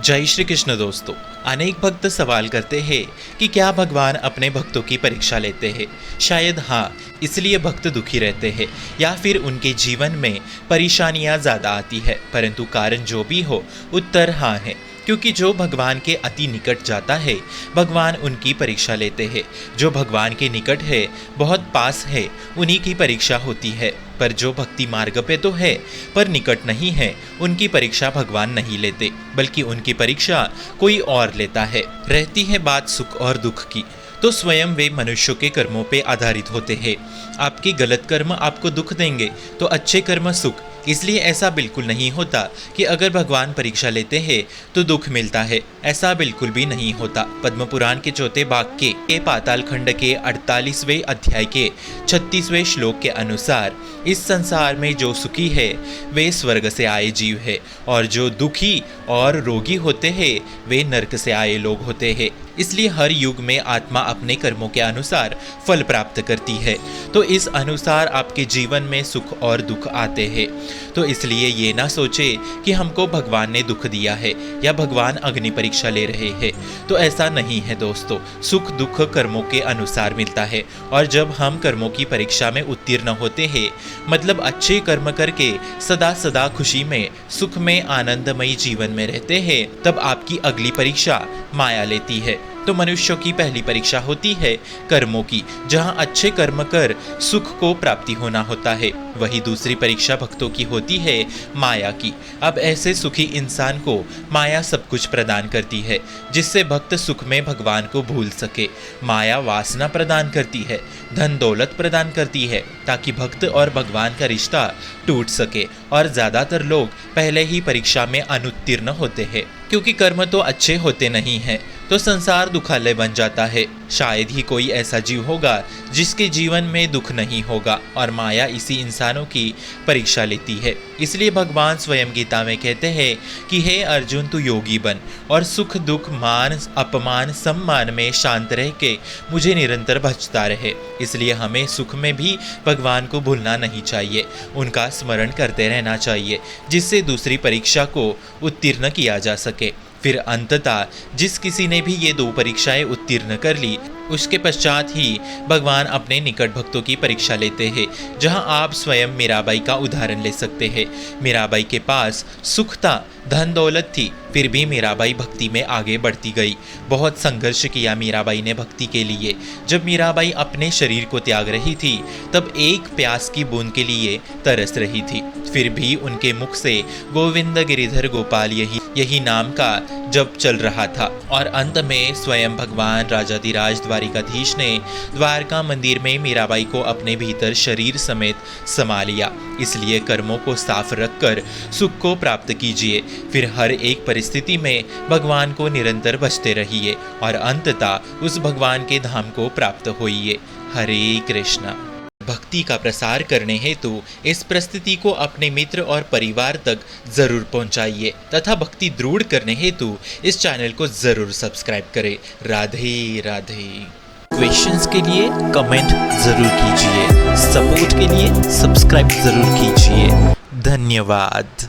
जय श्री कृष्ण दोस्तों। अनेक भक्त सवाल करते हैं कि क्या भगवान अपने भक्तों की परीक्षा लेते हैं। शायद हाँ, इसलिए भक्त दुखी रहते हैं या फिर उनके जीवन में परेशानियां ज़्यादा आती है। परंतु कारण जो भी हो, उत्तर हाँ है, क्योंकि जो भगवान के अति निकट जाता है भगवान उनकी परीक्षा लेते हैं। जो भगवान के निकट है, बहुत पास है, उन्हीं की परीक्षा होती है। पर जो भक्ति मार्ग पे तो है पर निकट नहीं है, उनकी परीक्षा भगवान नहीं लेते, बल्कि उनकी परीक्षा कोई और लेता है। रहती है बात सुख और दुख की, तो स्वयं वे मनुष्यों के कर्मों पे आधारित होते हैं। आपके गलत कर्म आपको दुख देंगे तो अच्छे कर्म सुख। इसलिए ऐसा बिल्कुल नहीं होता कि अगर भगवान परीक्षा लेते हैं तो दुख मिलता है, ऐसा बिल्कुल भी नहीं होता। पद्म पुराण के चौथे भाग के पाताल खंड के 48वें अध्याय के 36वें श्लोक के अनुसार इस संसार में जो सुखी है वे स्वर्ग से आए जीव है, और जो दुखी और रोगी होते हैं वे नरक से आए लोग होते हैं। इसलिए हर युग में आत्मा अपने कर्मों के अनुसार फल प्राप्त करती है, तो इस अनुसार आपके जीवन में सुख और दुख आते हैं। तो इसलिए ये ना सोचे कि हमको भगवान ने दुख दिया है या भगवान अग्नि परीक्षा ले रहे हैं। तो ऐसा नहीं है दोस्तों। सुख दुख कर्मों के अनुसार मिलता है, और जब हम कर्मों की परीक्षा में उत्तीर्ण होते हैं, मतलब अच्छे कर्म करके सदा सदा खुशी में सुख में आनंदमयी जीवन में रहते हैं, तब आपकी अगली परीक्षा माया लेती है। तो मनुष्यों की पहली परीक्षा होती है कर्मों की, जहां अच्छे कर्म कर सुख को प्राप्ति होना होता है। वही दूसरी परीक्षा भक्तों की होती है माया की। अब ऐसे सुखी इंसान को माया सब कुछ प्रदान करती है, जिससे भक्त सुख में भगवान को भूल सके। माया वासना प्रदान करती है, धन दौलत प्रदान करती है, ताकि भक्त और भगवान का रिश्ता टूट सके। और ज़्यादातर लोग पहले ही परीक्षा में अनुत्तीर्ण होते हैं, क्योंकि कर्म तो अच्छे होते नहीं हैं, तो संसार दुखालय बन जाता है। शायद ही कोई ऐसा जीव होगा जिसके जीवन में दुख नहीं होगा, और माया इसी इंसानों की परीक्षा लेती है। इसलिए भगवान स्वयं गीता में कहते हैं कि हे अर्जुन, तू योगी बन और सुख दुख मान अपमान सम्मान में शांत रह के मुझे निरंतर भजता रहे। इसलिए हमें सुख में भी भगवान को भूलना नहीं चाहिए, उनका स्मरण करते रहना चाहिए, जिससे दूसरी परीक्षा को उत्तीर्ण किया जा सके। फिर अंततः जिस किसी ने भी ये दो परीक्षाएं उत्तीर्ण कर ली, उसके पश्चात ही भगवान अपने निकट भक्तों की परीक्षा लेते हैं। जहां आप स्वयं मीराबाई का उदाहरण ले सकते हैं। मीराबाई के पास सुख था, धन दौलत थी, फिर भी मीराबाई भक्ति में आगे बढ़ती गई। बहुत संघर्ष किया मीराबाई ने भक्ति के लिए। जब मीराबाई अपने शरीर को त्याग रही थी, तब एक प्यास की बूंद के लिए तरस रही थी। फिर भी उनके मुख से गोविंद गिरिधर गोपाल यही नाम का जप चल रहा था। और अंत में स्वयं भगवान राजाधिराज द्वारिकाधीश ने द्वारका मंदिर में मीराबाई को अपने भीतर शरीर समेत समा लिया। इसलिए कर्मों को साफ रखकर सुख को प्राप्त कीजिए। फिर हर एक परिस्थिति में भगवान को निरंतर भजते रहिए, और अंततः उस भगवान के धाम को प्राप्त होइए। हरे कृष्णा। भक्ति का प्रसार करने हेतु इस प्रस्तुति को अपने मित्र और परिवार तक जरूर पहुंचाइए, तथा भक्ति दृढ़ करने हेतु इस चैनल को जरूर सब्सक्राइब करें। राधे राधे। क्वेश्चंस के लिए कमेंट जरूर कीजिए, सपोर्ट के लिए सब्सक्राइब जरूर कीजिए। धन्यवाद।